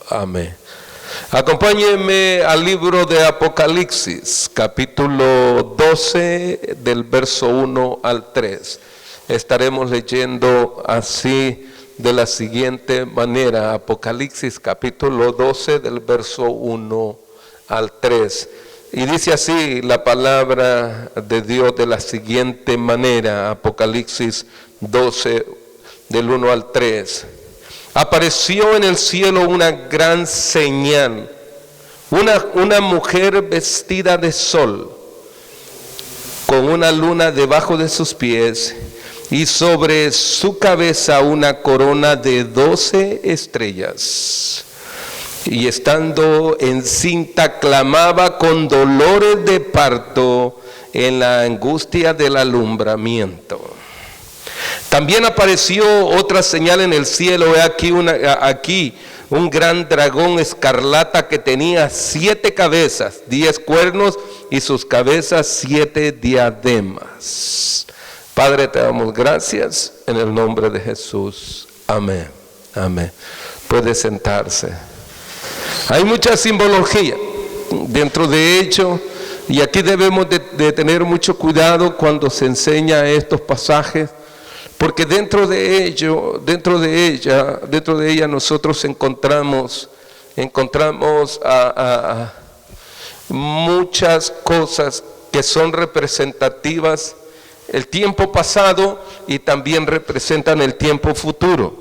Amén. Acompáñenme al libro de Apocalipsis, capítulo 12, del verso 1 al 3. Estaremos leyendo así de la siguiente manera: Apocalipsis, capítulo 12, del verso 1 al 3. Y dice así la palabra de Dios de la siguiente manera: Apocalipsis 12, del 1 al 3. Apareció en el cielo una gran señal, una mujer vestida de sol, con una luna debajo de sus pies, y sobre su cabeza una corona de 12 estrellas. Y estando encinta, clamaba con dolores de parto en la angustia del alumbramiento. También apareció otra señal en el cielo. He aquí un gran dragón escarlata que tenía 7 cabezas, 10 cuernos, y sus cabezas 7 diademas. Padre, te damos gracias en el nombre de Jesús. Amén. Amén. Puede sentarse. Hay mucha simbología dentro de ello, y aquí debemos de tener mucho cuidado cuando se enseña estos pasajes, porque dentro de ella nosotros encontramos muchas cosas que son representativas el tiempo pasado y también representan el tiempo futuro.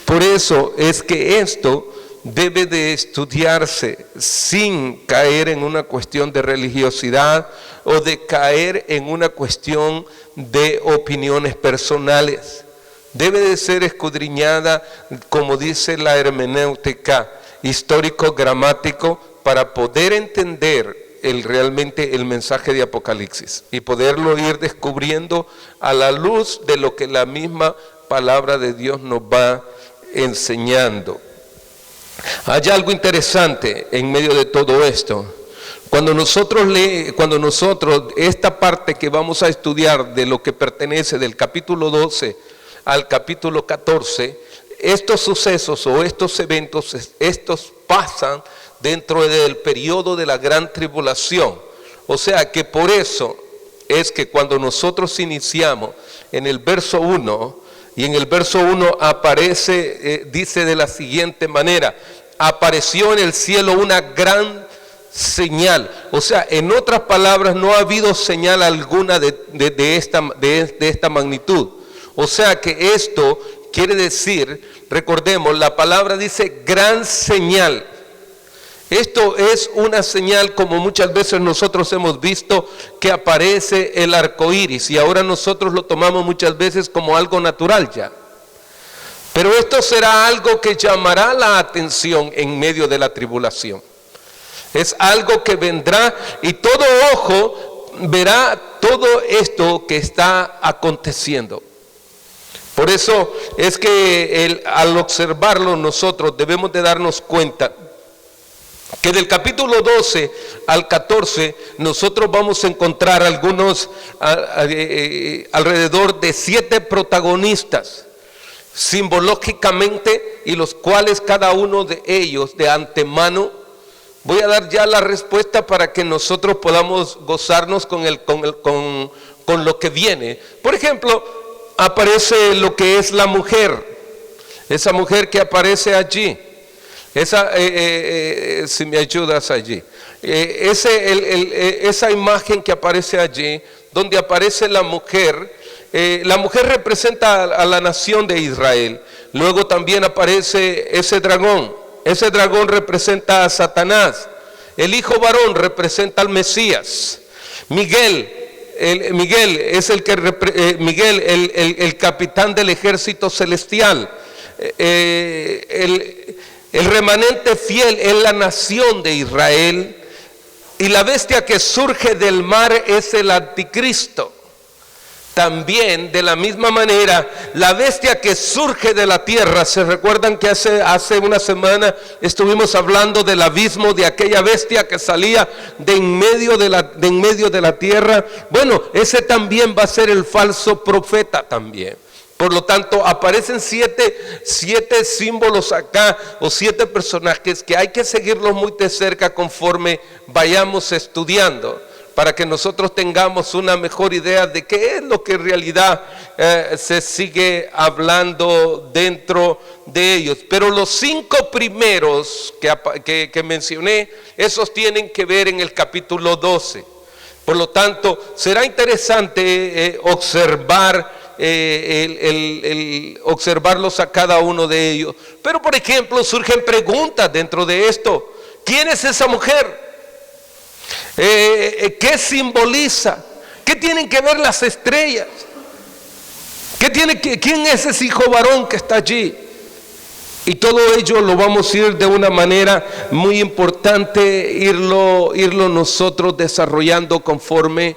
Por eso es que esto debe de estudiarse sin caer en una cuestión de religiosidad o de caer en una cuestión de opiniones personales. Debe de ser escudriñada, como dice la hermenéutica, histórico-gramático, para poder entender realmente el mensaje de Apocalipsis y poderlo ir descubriendo a la luz de lo que la misma palabra de Dios nos va enseñando. Hay algo interesante en medio de todo esto. Cuando nosotros esta parte que vamos a estudiar de lo que pertenece del capítulo 12 al capítulo 14, estos sucesos o estos eventos, estos pasan dentro del periodo de la gran tribulación. O sea que por eso es que cuando nosotros iniciamos en el verso 1, y en el verso 1 aparece, dice de la siguiente manera: apareció en el cielo una gran señal. O sea, en otras palabras, no ha habido señal alguna de esta magnitud. O sea que esto quiere decir, recordemos, la palabra dice gran señal. Esto es una señal, como muchas veces nosotros hemos visto que aparece el arco iris, y ahora nosotros lo tomamos muchas veces como algo natural ya. Pero esto será algo que llamará la atención en medio de la tribulación. Es algo que vendrá y todo ojo verá todo esto que está aconteciendo. Por eso es que al observarlo nosotros debemos de darnos cuenta que del capítulo 12 al 14 nosotros vamos a encontrar alrededor de 7 protagonistas simbológicamente, y los cuales cada uno de ellos de antemano, voy a dar ya la respuesta para que nosotros podamos gozarnos con lo que viene. Por ejemplo, aparece lo que es la mujer, esa mujer que aparece allí. Si me ayudas allí, esa imagen que aparece allí, donde aparece la mujer representa a la nación de Israel. Luego también aparece ese dragón representa a Satanás. El hijo varón representa al Mesías. Miguel es el capitán del ejército celestial. El remanente fiel es la nación de Israel, y la bestia que surge del mar es el anticristo. También, de la misma manera, la bestia que surge de la tierra, ¿se recuerdan que hace una semana estuvimos hablando del abismo, de aquella bestia que salía de en medio de la tierra? Bueno, ese también va a ser el falso profeta también. Por lo tanto, aparecen siete símbolos acá, o 7 personajes que hay que seguirlos muy de cerca conforme vayamos estudiando, para que nosotros tengamos una mejor idea de qué es lo que en realidad se sigue hablando dentro de ellos. Pero los 5 primeros que mencioné, esos tienen que ver en el capítulo 12. Por lo tanto, será interesante observar observarlos a cada uno de ellos. Pero por ejemplo, surgen preguntas dentro de esto. ¿Quién es esa mujer? ¿Qué simboliza? ¿Qué tienen que ver las estrellas? ¿Quién es ese hijo varón que está allí? Y todo ello lo vamos a ir de una manera muy importante, irlo nosotros desarrollando conforme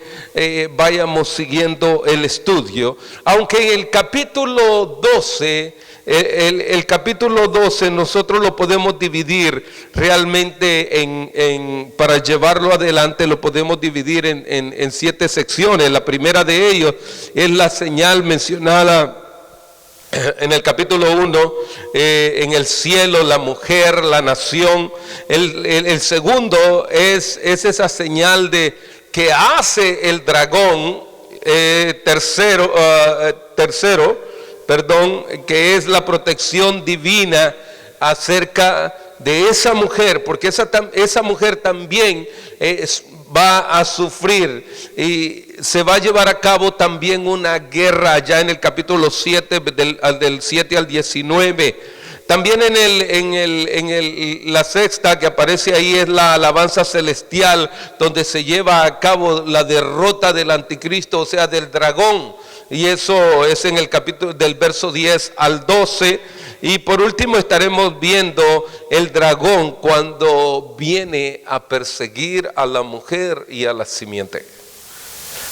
vayamos siguiendo el estudio. Aunque en el capítulo 12, el capítulo 12 nosotros lo podemos dividir realmente para llevarlo adelante, lo podemos dividir en 7 secciones. La primera de ellos es la señal mencionada en el capítulo 1, en el cielo, la mujer, la nación. El segundo es esa señal que hace el dragón. Tercero, que es la protección divina acerca de esa mujer, porque esa mujer también va a sufrir y se va a llevar a cabo también una guerra allá en el capítulo 7, del 7 al 19. También la sexta que aparece ahí es la alabanza celestial, donde se lleva a cabo la derrota del anticristo, o sea, del dragón. Y eso es en el capítulo del verso 10 al 12. Y por último estaremos viendo el dragón cuando viene a perseguir a la mujer y a la simiente.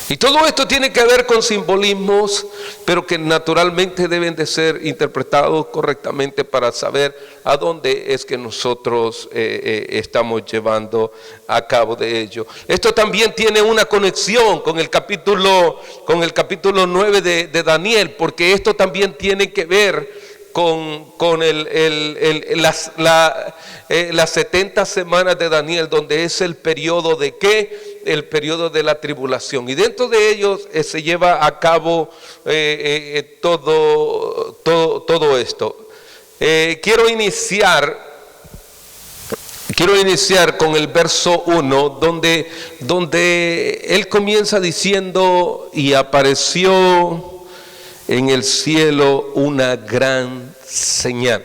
Y todo esto tiene que ver con simbolismos, pero que naturalmente deben de ser interpretados correctamente para saber a dónde es que nosotros estamos llevando a cabo de ello. Esto también tiene una conexión con el capítulo 9 de Daniel, porque esto también tiene que ver con las 70 semanas de Daniel, donde es el periodo de ¿qué? El periodo de la tribulación. Y dentro de ellos se lleva a cabo todo esto. Quiero iniciar con el verso 1, donde él comienza diciendo: y apareció en el cielo una gran señal.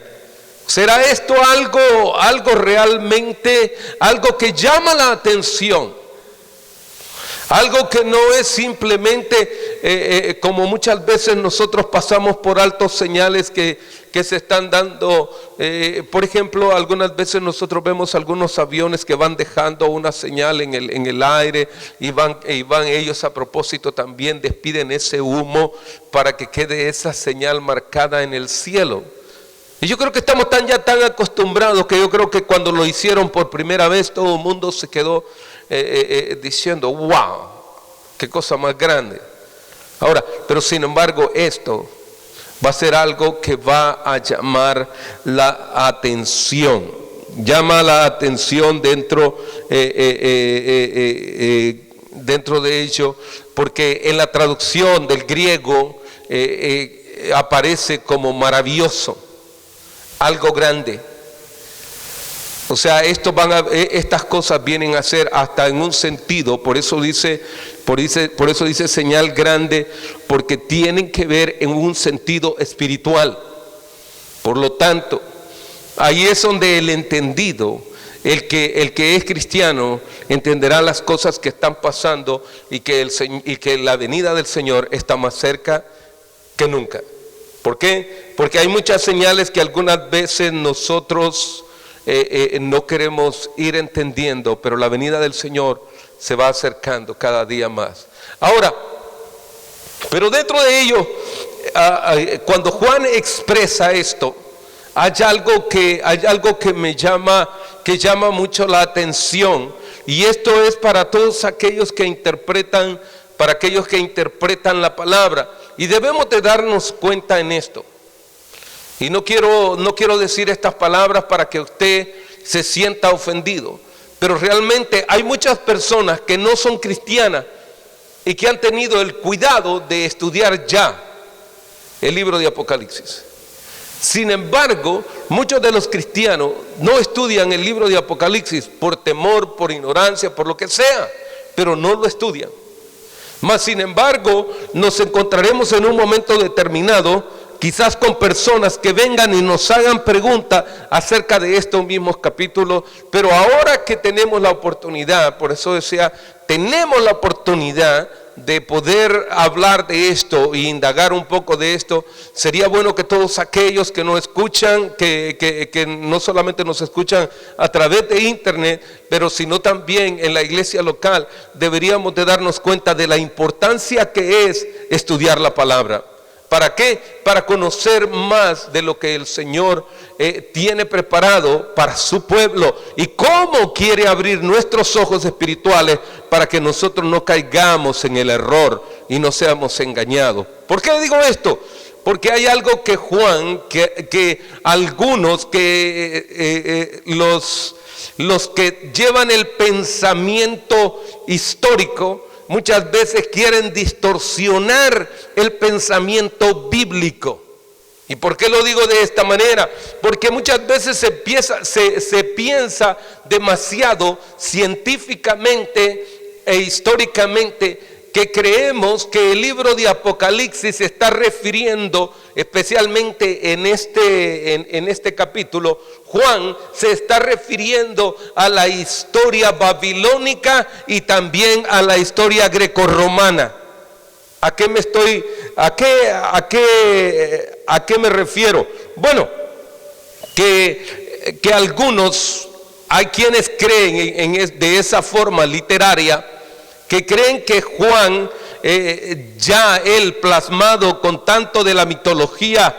¿Será esto algo realmente, algo que llama la atención? Algo que no es simplemente como muchas veces nosotros pasamos por altos señales que se están dando. Por ejemplo, algunas veces nosotros vemos algunos aviones que van dejando una señal en el aire y van ellos a propósito también despiden ese humo para que quede esa señal marcada en el cielo. Y yo creo que estamos tan acostumbrados que yo creo que cuando lo hicieron por primera vez todo el mundo se quedó diciendo: wow, qué cosa más grande. Ahora, pero sin embargo esto va a ser algo que va a llamar la atención. Llama la atención dentro de ello, porque en la traducción del griego aparece como maravilloso, algo grande. O sea, estas cosas vienen a ser hasta en un sentido, por eso dice señal grande, porque tienen que ver en un sentido espiritual. Por lo tanto, ahí es donde el entendido, el que es cristiano, entenderá las cosas que están pasando y que la venida del Señor está más cerca que nunca. ¿Por qué? Porque hay muchas señales que algunas veces nosotros no queremos ir entendiendo, pero la venida del Señor se va acercando cada día más. Ahora, pero dentro de ello, cuando Juan expresa esto, hay algo que llama mucho la atención, y esto es para todos aquellos que interpretan la palabra. y debemos de darnos cuenta en esto. Y no quiero decir estas palabras para que usted se sienta ofendido, pero realmente hay muchas personas que no son cristianas y que han tenido el cuidado de estudiar ya el libro de Apocalipsis. Sin embargo, muchos de los cristianos no estudian el libro de Apocalipsis por temor, por ignorancia, por lo que sea, pero no lo estudian. Mas sin embargo, nos encontraremos en un momento determinado, quizás con personas que vengan y nos hagan preguntas acerca de estos mismos capítulos, pero ahora que tenemos la oportunidad, por eso decía, tenemos la oportunidad de poder hablar de esto e indagar un poco de esto, sería bueno que todos aquellos que nos escuchan, que no solamente nos escuchan a través de internet, pero sino también en la iglesia local, deberíamos de darnos cuenta de la importancia que es estudiar la palabra. ¿Para qué? Para conocer más de lo que el Señor tiene preparado para su pueblo y cómo quiere abrir nuestros ojos espirituales para que nosotros no caigamos en el error y no seamos engañados. ¿Por qué digo esto? Porque hay algo que Juan, que algunos, los que llevan el pensamiento histórico, muchas veces quieren distorsionar el pensamiento bíblico. ¿Y por qué lo digo de esta manera? Porque muchas veces se piensa demasiado científicamente e históricamente, que creemos que el libro de Apocalipsis se está refiriendo, especialmente en este capítulo, Juan se está refiriendo a la historia babilónica y también a la historia grecorromana. ¿A qué me refiero? Bueno, que algunos, hay quienes creen de esa forma literaria, que creen que Juan, ya él plasmado con tanto de la mitología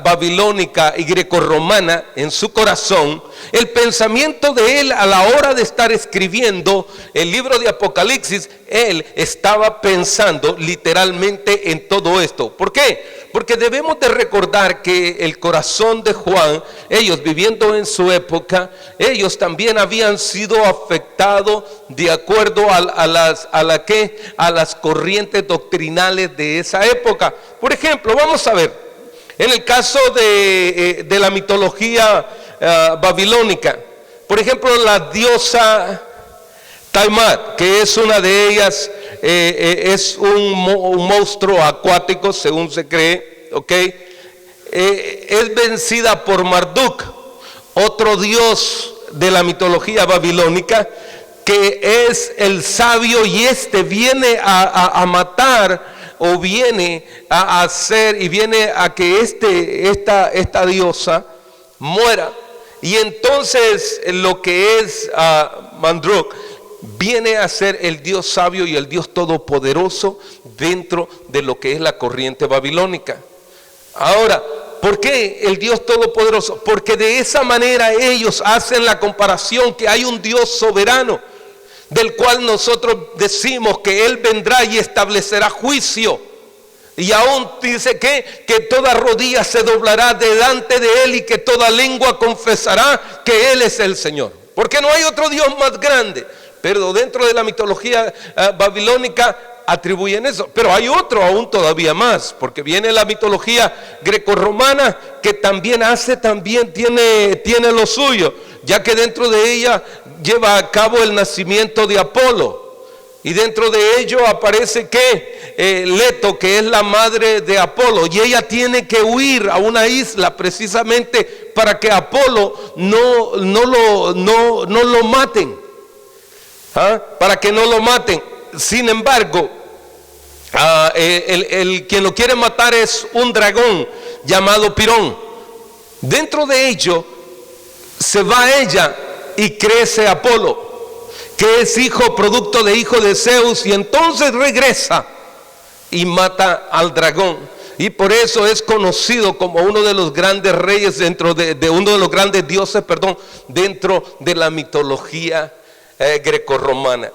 babilónica y grecorromana en su corazón, el pensamiento de él a la hora de estar escribiendo el libro de Apocalipsis, él estaba pensando literalmente en todo esto. ¿Por qué? Porque debemos de recordar que el corazón de Juan, ellos viviendo en su época, ellos también habían sido afectados de acuerdo a las corrientes doctrinales de esa época. Por ejemplo, vamos a ver, en el caso de la mitología babilónica, por ejemplo, la diosa Tiamat, que es una de ellas, es un monstruo acuático, según se cree, ¿ok? Es vencida por Marduk, otro dios de la mitología babilónica, que es el sabio, y viene a matar, o viene a hacer, y viene a que esta diosa muera. Y entonces lo que es Marduk viene a ser el Dios sabio y el Dios todopoderoso dentro de lo que es la corriente babilónica. Ahora, ¿por qué el Dios todopoderoso? Porque de esa manera ellos hacen la comparación que hay un Dios soberano, del cual nosotros decimos que Él vendrá y establecerá juicio. Y aún dice que toda rodilla se doblará delante de Él y que toda lengua confesará que Él es el Señor. Porque no hay otro Dios más grande. Pero dentro de la mitología babilónica atribuyen eso. Pero hay otro aún todavía más, porque viene la mitología grecorromana, que también tiene lo suyo, ya que dentro de ella lleva a cabo el nacimiento de Apolo. Y dentro de ello aparece Leto, que es la madre de Apolo, y ella tiene que huir a una isla precisamente para que Apolo no lo maten. Para que no lo maten. Sin embargo, quien lo quiere matar es un dragón llamado Pirón. Dentro de ello se va ella y crece Apolo, que es producto de hijo de Zeus, y entonces regresa y mata al dragón. Y por eso es conocido como uno de los grandes reyes dentro de uno de los grandes dioses, dentro de la mitología grecorromana.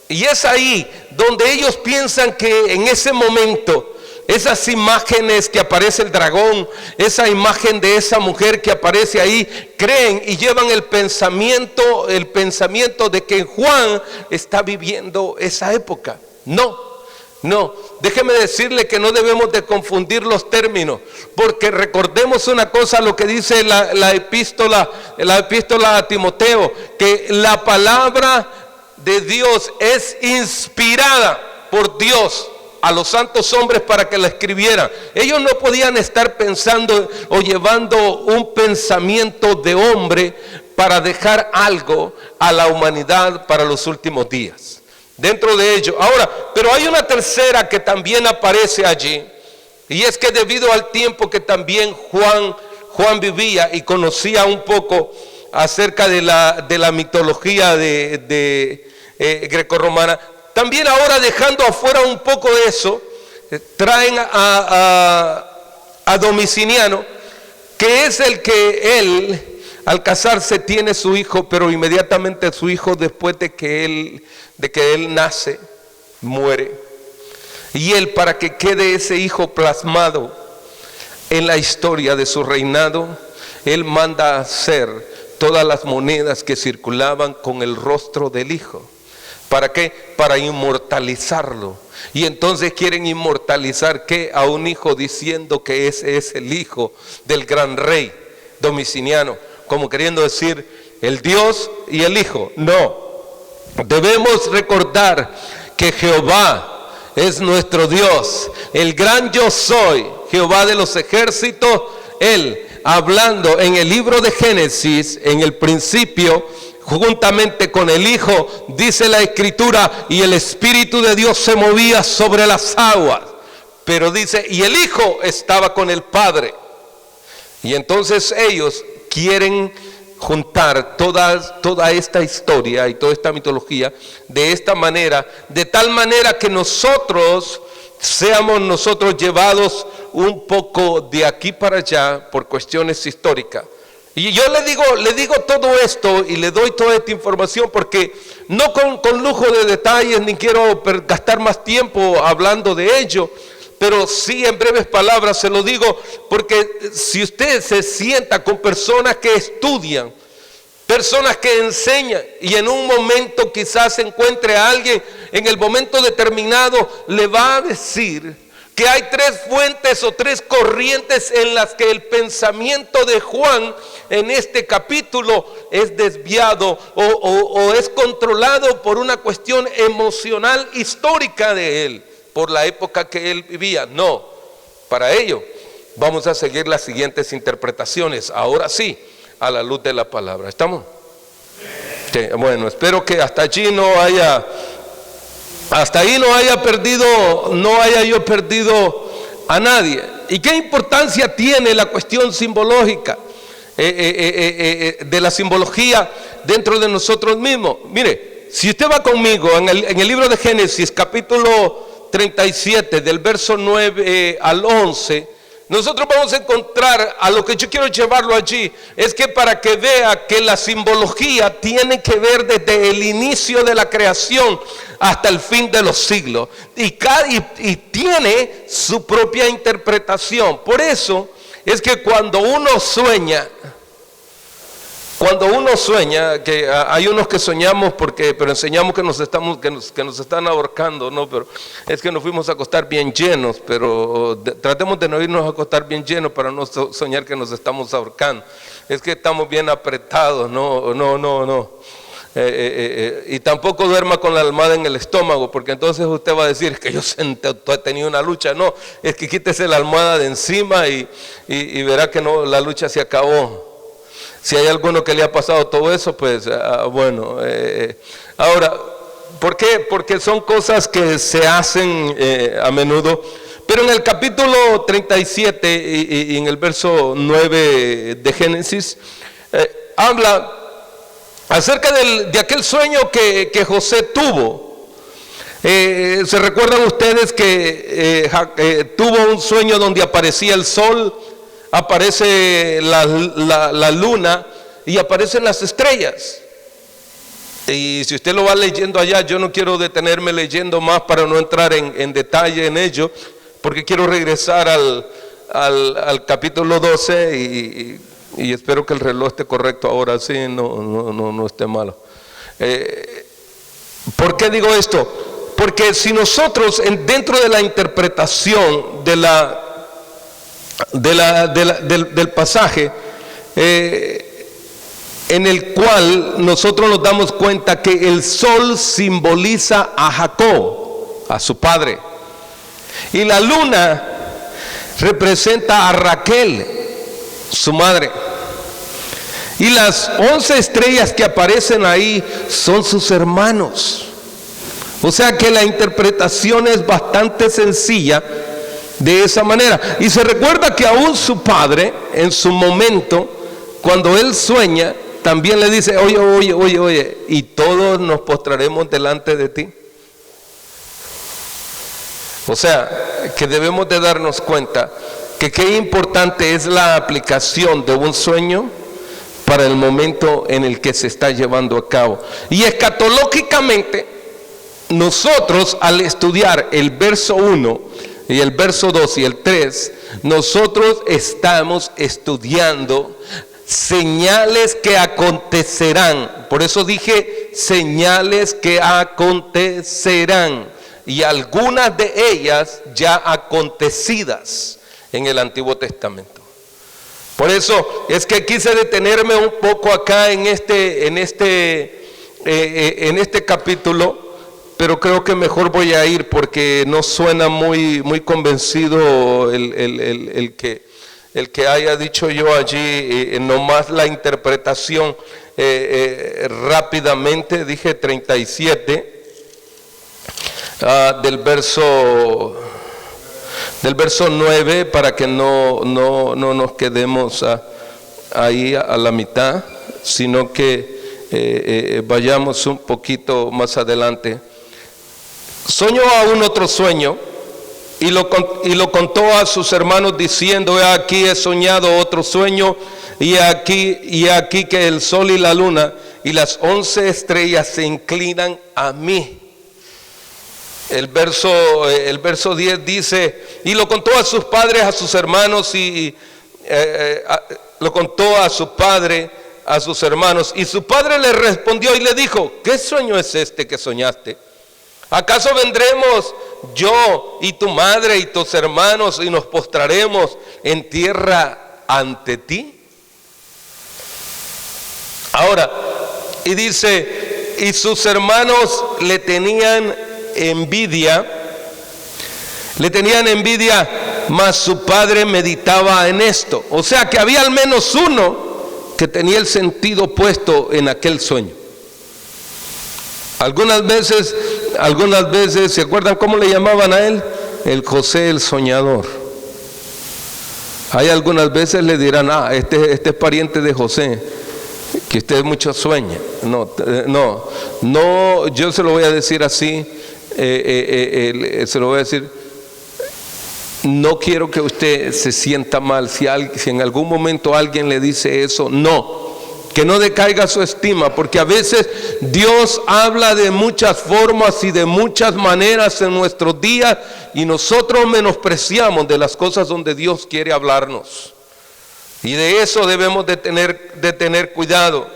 Y es ahí donde ellos piensan que en ese momento esas imágenes que aparece el dragón, esa imagen de esa mujer que aparece ahí, creen y llevan el pensamiento de que Juan está viviendo esa época. No, déjeme decirle que no debemos de confundir los términos, porque recordemos una cosa, lo que dice la epístola a Timoteo, que la palabra de Dios es inspirada por Dios a los santos hombres para que la escribieran. Ellos no podían estar pensando o llevando un pensamiento de hombre para dejar algo a la humanidad para los últimos días. Dentro de ello. Ahora, pero hay una tercera que también aparece allí, y es que debido al tiempo que también Juan vivía y conocía un poco acerca de la mitología grecorromana, también ahora, dejando afuera un poco de eso, traen a Domiciano, que es el que él, al casarse, tiene su hijo, pero inmediatamente su hijo, después de que él nace, muere. Y él, para que quede ese hijo plasmado en la historia de su reinado, él manda a hacer todas las monedas que circulaban con el rostro del hijo. ¿Para qué? Para inmortalizarlo. Y entonces quieren inmortalizar ¿qué? A un hijo, diciendo que ese es el hijo del gran rey Domiciano, como queriendo decir el Dios y el Hijo. No, debemos recordar que Jehová es nuestro Dios, el gran yo soy, Jehová de los ejércitos. Él, hablando en el libro de Génesis, en el principio, juntamente con el Hijo, dice la Escritura, y el Espíritu de Dios se movía sobre las aguas. Pero dice, y el Hijo estaba con el Padre. Y entonces ellos quieren juntar toda esta historia y toda esta mitología de esta manera, de tal manera que seamos nosotros llevados un poco de aquí para allá por cuestiones históricas. Y yo le digo todo esto y le doy toda esta información porque no con lujo de detalles, ni quiero gastar más tiempo hablando de ello, pero sí, en breves palabras se lo digo, porque si usted se sienta con personas que estudian, personas que enseñan, y en un momento quizás se encuentre a alguien, en el momento determinado le va a decir que hay tres fuentes o tres corrientes en las que el pensamiento de Juan en este capítulo es desviado o es controlado por una cuestión emocional histórica de él, por la época que él vivía. No, para ello vamos a seguir las siguientes interpretaciones, ahora sí, a la luz de la palabra. ¿Estamos? Sí, bueno, espero que hasta ahí no haya yo perdido a nadie. ¿Y qué importancia tiene la cuestión simbológica de la simbología dentro de nosotros mismos? Mire, si usted va conmigo en el libro de Génesis, capítulo 37, del verso 9 al 11, nosotros vamos a encontrar, a lo que yo quiero llevarlo allí, es que para que vea que la simbología tiene que ver desde el inicio de la creación hasta el fin de los siglos, y tiene su propia interpretación. Por eso es que cuando uno sueña, que hay unos que soñamos pero enseñamos que nos están ahorcando, no, pero es que nos fuimos a acostar bien llenos, pero tratemos de no irnos a acostar bien llenos para no soñar que nos estamos ahorcando. Es que estamos bien apretados, no. Y tampoco duerma con la almohada en el estómago, porque entonces usted va a decir que yo he tenido una lucha. No, es que quítese la almohada de encima y verá que no, la lucha se acabó. Si hay alguno que le ha pasado todo eso, pues bueno. Ahora, ¿por qué? Porque son cosas que se hacen a menudo. Pero en el capítulo 37 y en el verso 9 de Génesis, habla acerca de aquel sueño que José tuvo. ¿Se recuerdan ustedes que tuvo un sueño donde aparecía el sol, aparece la luna y aparecen las estrellas? Y si usted lo va leyendo allá, yo no quiero detenerme leyendo más para no entrar en detalle en ello, porque quiero regresar al capítulo 12 y espero que el reloj esté correcto ahora, sí, no esté malo. ¿Por qué digo esto? Porque si nosotros dentro de la interpretación del pasaje, en el cual nosotros nos damos cuenta que el sol simboliza a Jacob, a su padre, y la luna representa a Raquel, su madre, y las 11 estrellas que aparecen ahí son sus hermanos. O sea que la interpretación es bastante sencilla de esa manera. Y se recuerda que aún su padre, en su momento, cuando él sueña, también le dice, oye, y todos nos postraremos delante de ti. O sea, que debemos de darnos cuenta que qué importante es la aplicación de un sueño para el momento en el que se está llevando a cabo. Y escatológicamente, nosotros al estudiar el verso 1 y el verso 2 y el 3, nosotros estamos estudiando señales que acontecerán. Por eso dije señales que acontecerán, y algunas de ellas ya acontecidas en el Antiguo Testamento. Por eso es que quise detenerme un poco acá en este capítulo, pero creo que mejor voy a ir porque no suena muy convencido el que haya dicho yo allí, nomás la interpretación rápidamente. Dije 37 del verso 9, para que no nos quedemos ahí a la mitad, sino que vayamos un poquito más adelante. Soñó aún otro sueño y lo contó a sus hermanos diciendo, he aquí he soñado otro sueño, y aquí que el sol y la luna y las 11 estrellas se inclinan a mí. El verso 10 dice, y lo contó a sus padres, a sus hermanos, lo contó a su padre, a sus hermanos, y su padre le respondió y le dijo, ¿qué sueño es este que soñaste? ¿Acaso vendremos yo y tu madre y tus hermanos y nos postraremos en tierra ante ti? Ahora, y dice, y sus hermanos le tenían envidia, mas su padre meditaba en esto. O sea que había al menos uno que tenía el sentido puesto en aquel sueño. Algunas veces, ¿se acuerdan cómo le llamaban a él? El José el soñador. Hay algunas veces le dirán, este es pariente de José, que usted mucho sueña. No, yo se lo voy a decir así, se lo voy a decir, no quiero que usted se sienta mal si en algún momento alguien le dice eso, que no decaiga su estima, porque a veces Dios habla de muchas formas y de muchas maneras en nuestros días, y nosotros menospreciamos de las cosas donde Dios quiere hablarnos, y de eso debemos de tener cuidado.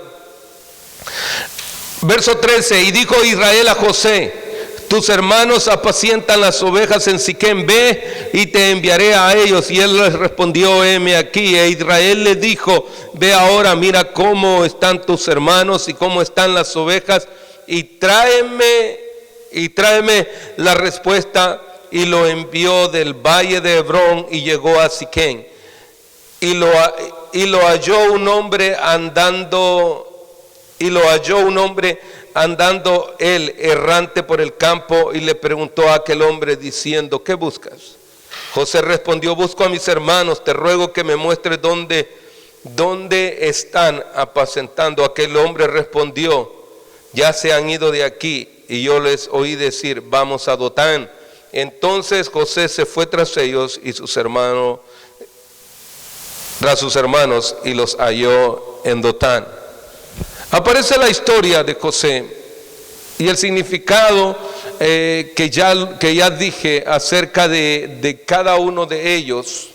Verso 13, y dijo Israel a José, tus hermanos apacientan las ovejas en Siquem, ve y te enviaré a ellos. Y él les respondió, heme aquí. E Israel le dijo, ve ahora, mira cómo están tus hermanos y cómo están las ovejas, y tráeme la respuesta. Y lo envió del valle de Hebrón y llegó a Siquem. Y lo halló un hombre andando él errante por el campo, y le preguntó a aquel hombre diciendo, ¿qué buscas? José respondió, busco a mis hermanos, te ruego que me muestres dónde están apacentando. Aquel hombre respondió, ya se han ido de aquí, y yo les oí decir, vamos a Dotán. Entonces José se fue tras ellos y sus hermanos, y los halló en Dotán. Aparece la historia de José, y el significado que ya dije acerca de cada uno de ellos,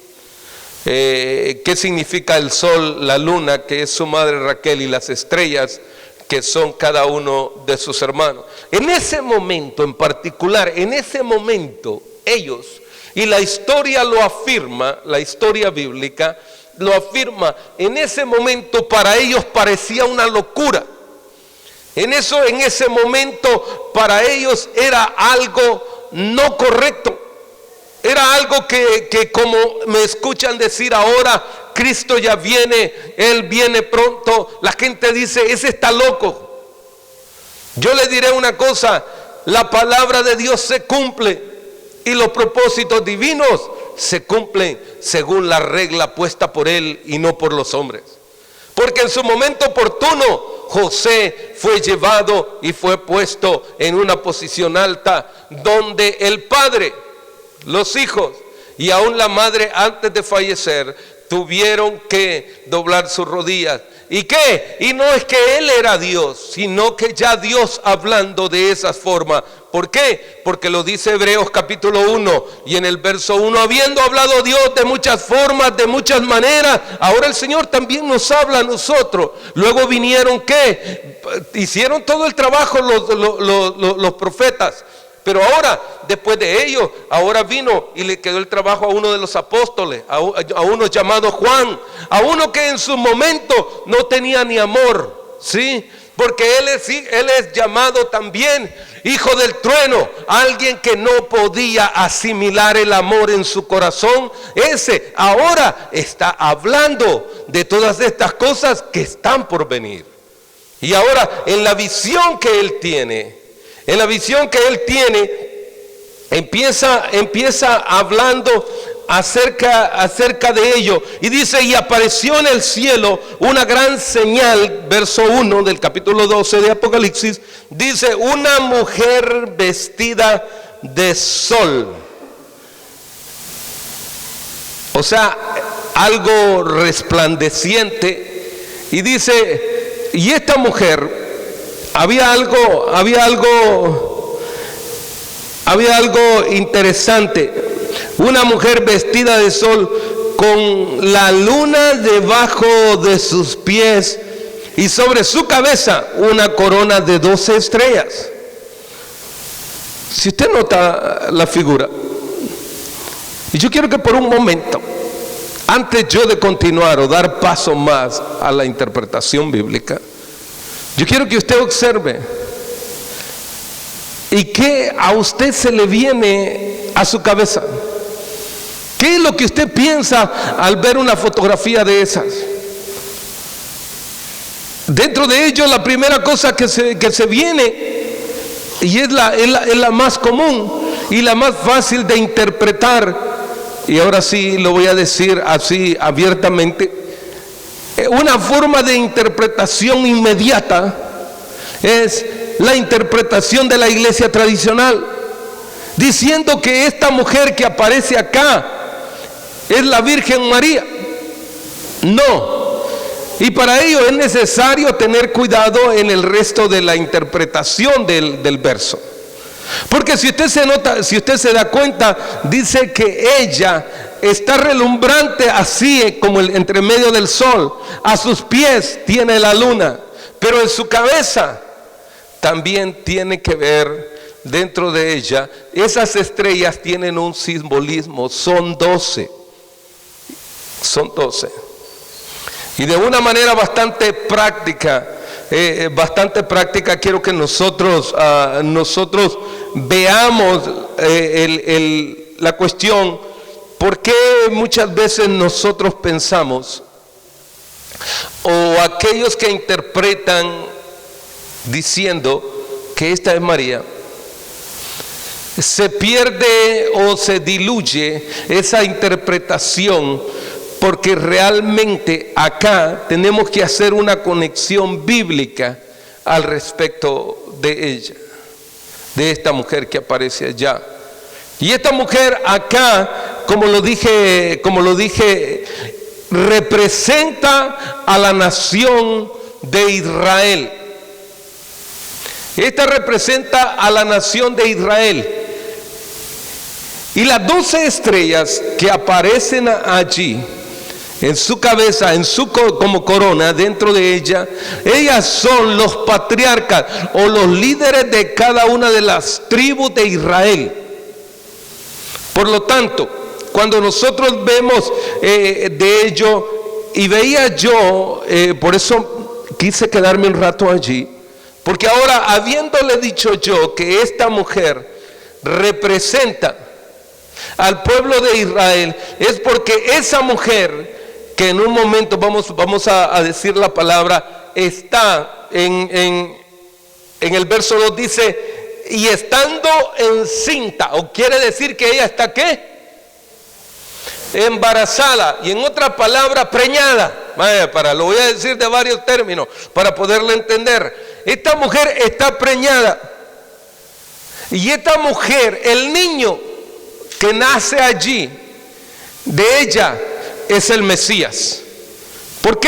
qué significa el sol, la luna, que es su madre Raquel, y las estrellas, que son cada uno de sus hermanos. En ese momento en particular, en ese momento, ellos, y la historia lo afirma, la historia bíblica lo afirma, en ese momento para ellos parecía una locura. En ese momento para ellos era algo no correcto. Era algo que como me escuchan decir ahora, Cristo ya viene, Él viene pronto. La gente dice, ese está loco. Yo le diré una cosa, la palabra de Dios se cumple y los propósitos divinos se cumplen según la regla puesta por Él y no por los hombres. Porque en su momento oportuno, José fue llevado y fue puesto en una posición alta donde el padre, los hijos y aún la madre antes de fallecer tuvieron que doblar sus rodillas. ¿Y qué? Y no es que él era Dios, sino que ya Dios hablando de esa forma. ¿Por qué? Porque lo dice Hebreos capítulo 1 y en el verso 1, habiendo hablado Dios de muchas formas, de muchas maneras, ahora el Señor también nos habla a nosotros. Luego vinieron, ¿qué? Hicieron todo el trabajo los profetas. Pero ahora, después de ello, ahora vino y le quedó el trabajo a uno de los apóstoles, a uno llamado Juan, a uno que en su momento no tenía ni amor, ¿sí? Porque él es llamado también hijo del trueno, alguien que no podía asimilar el amor en su corazón. Ese ahora está hablando de todas estas cosas que están por venir. Y ahora en la visión que él tiene, empieza hablando acerca de ello. Y dice, y apareció en el cielo una gran señal, verso 1 del capítulo 12 de Apocalipsis, dice, una mujer vestida de sol. O sea, algo resplandeciente. Y dice, y esta mujer, había algo interesante. Una mujer vestida de sol con la luna debajo de sus pies y sobre su cabeza una corona de 12 estrellas. Si usted nota la figura, y yo quiero que por un momento, antes yo de continuar o dar paso más a la interpretación bíblica, yo quiero que usted observe y que a usted se le viene a su cabeza. ¿Qué es lo que usted piensa al ver una fotografía de esas? Dentro de ello, la primera cosa que se viene, y es la más común y la más fácil de interpretar, y ahora sí lo voy a decir así abiertamente, una forma de interpretación inmediata es la interpretación de la iglesia tradicional, diciendo que esta mujer que aparece acá es la Virgen María. No. Y para ello es necesario tener cuidado en el resto de la interpretación del verso. Porque si usted se da cuenta, dice que ella está relumbrante así como entre medio del sol. A sus pies tiene la luna, pero en su cabeza también tiene que ver dentro de ella. Esas estrellas tienen un simbolismo, son 12. Son 12. Y de una manera bastante práctica, quiero que nosotros veamos la cuestión. ¿Por qué muchas veces nosotros pensamos, o aquellos que interpretan diciendo que esta es María, se pierde o se diluye esa interpretación? Porque realmente acá tenemos que hacer una conexión bíblica al respecto de ella, de esta mujer que aparece allá. Y esta mujer acá, como lo dije, representa a la nación de Israel. Esta representa a la nación de Israel. Y las 12 estrellas que aparecen allí, en su cabeza, como corona, dentro de ella, ellas son los patriarcas o los líderes de cada una de las tribus de Israel. Por lo tanto, cuando nosotros vemos de ello, y veía yo, por eso quise quedarme un rato allí, porque ahora, habiéndole dicho yo que esta mujer representa al pueblo de Israel, es porque esa mujer, que en un momento vamos a decir la palabra, está en el verso 2, dice, y estando encinta, o quiere decir que ella está ¿qué? Embarazada, y en otra palabra, preñada. Vaya, lo voy a decir de varios términos para poderlo entender. Esta mujer está preñada, y esta mujer, el niño que nace allí de ella, es el Mesías. ¿Por qué